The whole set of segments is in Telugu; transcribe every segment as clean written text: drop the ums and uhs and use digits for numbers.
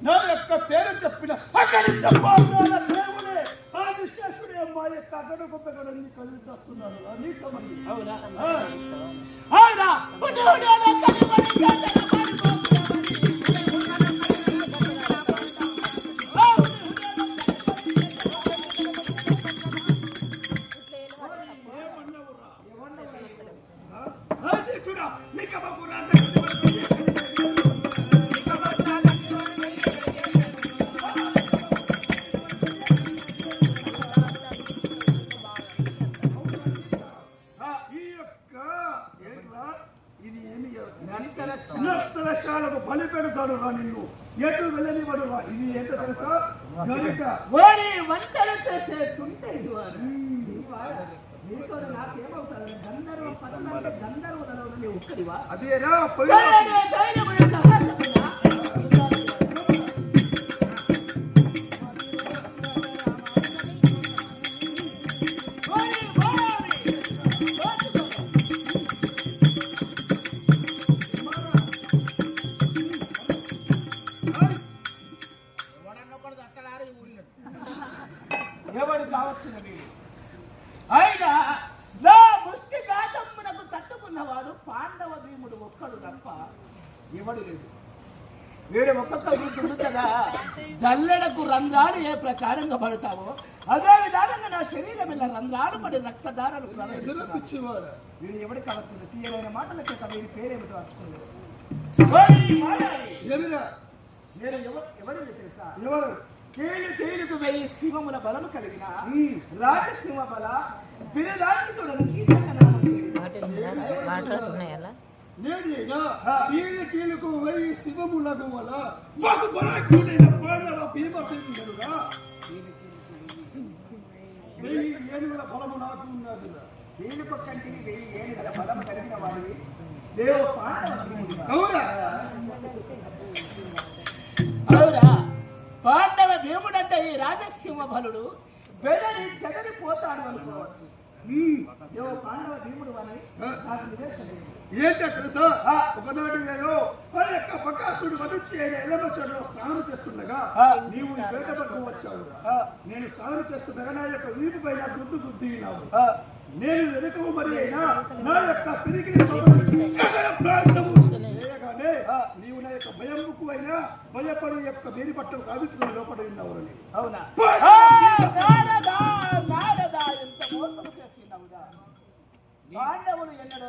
నా యొక్క పేరు చెప్పిన అక్కడి దేవుడే ఆ విశ్వేశ్వరుడే మా యొక్క అగడుగు పెగడని కలుగుతున్నాడు అని సంబంధి. అవునా అవునా బలి పెడతాడు రా నిన్ను ఎటు వెళ్ళనివాడు రా. ఇది ఏంటో తెలుసా గనుక వంటలు చేసే తుంటే అదేరా ఎవడు కావచ్చిన వీడు అయినా నా ముష్టి గాతమ్మునకు తట్టుకున్నవాడు పాండవ భీముడు ఒక్కడు తప్ప ఎవడు లేదు. వీడు ఒక్కొక్క వీడు కదా జల్లెడకు రంధ్రాలు ఏ ప్రకారంగా పడతావో అదే విధానంగా నా శరీరం ఇలా రంధ్రాలు పడి రక్తధారలు ప్రవహించేవాడు. వీడు ఎవడు కావచ్చు తీయమైన మాటల చేత వీడి పేరేమిటో వచ్చుకున్నాడు. ఎవరు తెలుసా ఎవరు తేలుకు వెయ్యి శివముల బలము కలిగిన రాజసింహ బల బిరుదానికి కీలుకు వెయ్యి శివములకు వల భీమసేనుడుగా 1000 ఏనుగుల బలము నాకు ఉన్నది. వీళ్ళు పక్కంటికి 1000 ఏనుగుల బలము కలిగిన వాడివి దేవ అవురా అవురా పాండవ భీముడంటే ఈ రాజసింహ బలుడు బెదరి చెదరిపోతాడు అనుకోవచ్చు. పాండవ భీముడు అని నాకు నివేశం ఏంటో తెలుసా ఒకనాడు నేను వారి యొక్క బకాసుడు వధించి ఎల్లమ్మ చెరువులో స్నానం చేస్తుండగా నీవు వేట పట్టుకు వచ్చావు. నేను స్నానం చేస్తుండగా నా యొక్క వీపు పైన గుద్దినావు. నేను వెనుకవు మరి అయినా నా యొక్క తిరిగి ప్రాంతము చేయగానే నీవు నా యొక్క భయముకు అయినా భయపడి యొక్క వేరి పట్టం కావించుకుని లోపడి ఉన్నావు. అవునా పాండవులు ఎన్నడో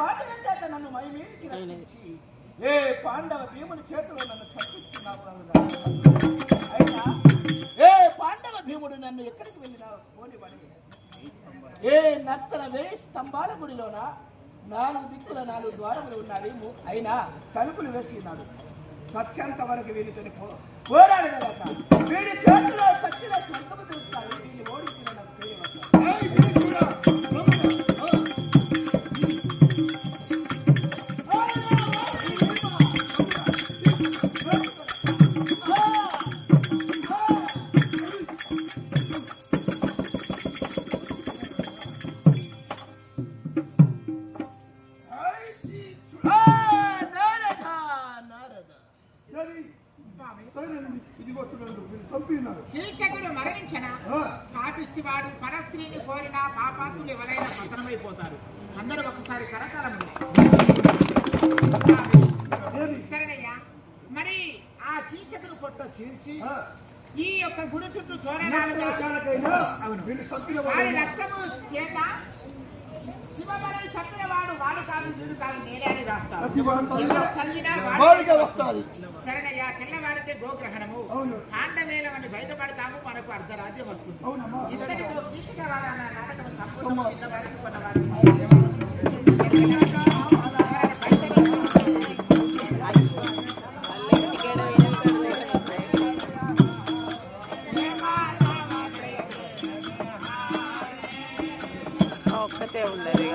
మాటల చేత నన్ను మైమీకి రక్షించి ఏ పాండవ భీముని చేతిలో నన్ను చంపిస్తున్నావు. అయినా ఏ పాండవ భీముడు నన్ను ఎక్కడికి వెళ్ళినా పోనివాడి ఏ నత్తల 1000 స్తంభాల గుడిలోన 4 దిక్కుల 4 ద్వారములు ఉన్నాయి. అయినా తలుపులు వేసి ఉన్నాడు. సత్యంత వరకు వీడితో పోరాడు కదా వీడి చేతిలో సత్యలో స్వర్గము తెలుస్తాడు. వీడిని ఓడించిన నాకు తెలియదు. మరణించనా పాపిష్టి వాడు పరస్త్రీని కోరిన పాపాత్ములు ఎవరైనా పతనమైపోతారు. అందరూ ఒకసారి కరకాలం సరేనయ్యా. మరి ఆ కీచకుడు పొట్ట చీల్చి ఈ యొక్క గుడి చుట్టూ తోరణాలు రక్తము చేత శివబలని చంపిన వాడు కాదు వీడు కాదు నేనే అని రాస్తాడు. సరేనయ్యా. తెల్లవారితే గోగ్రహణము ఆండమేళం అని బయటపడతాము. మనకు అర్ధరాజ్యం వస్తుంది. ఇతడితో గీతిక వారన్న నాటకం సంపూర్ణ కొన్నవారు ఒక్కటే ఉండదు.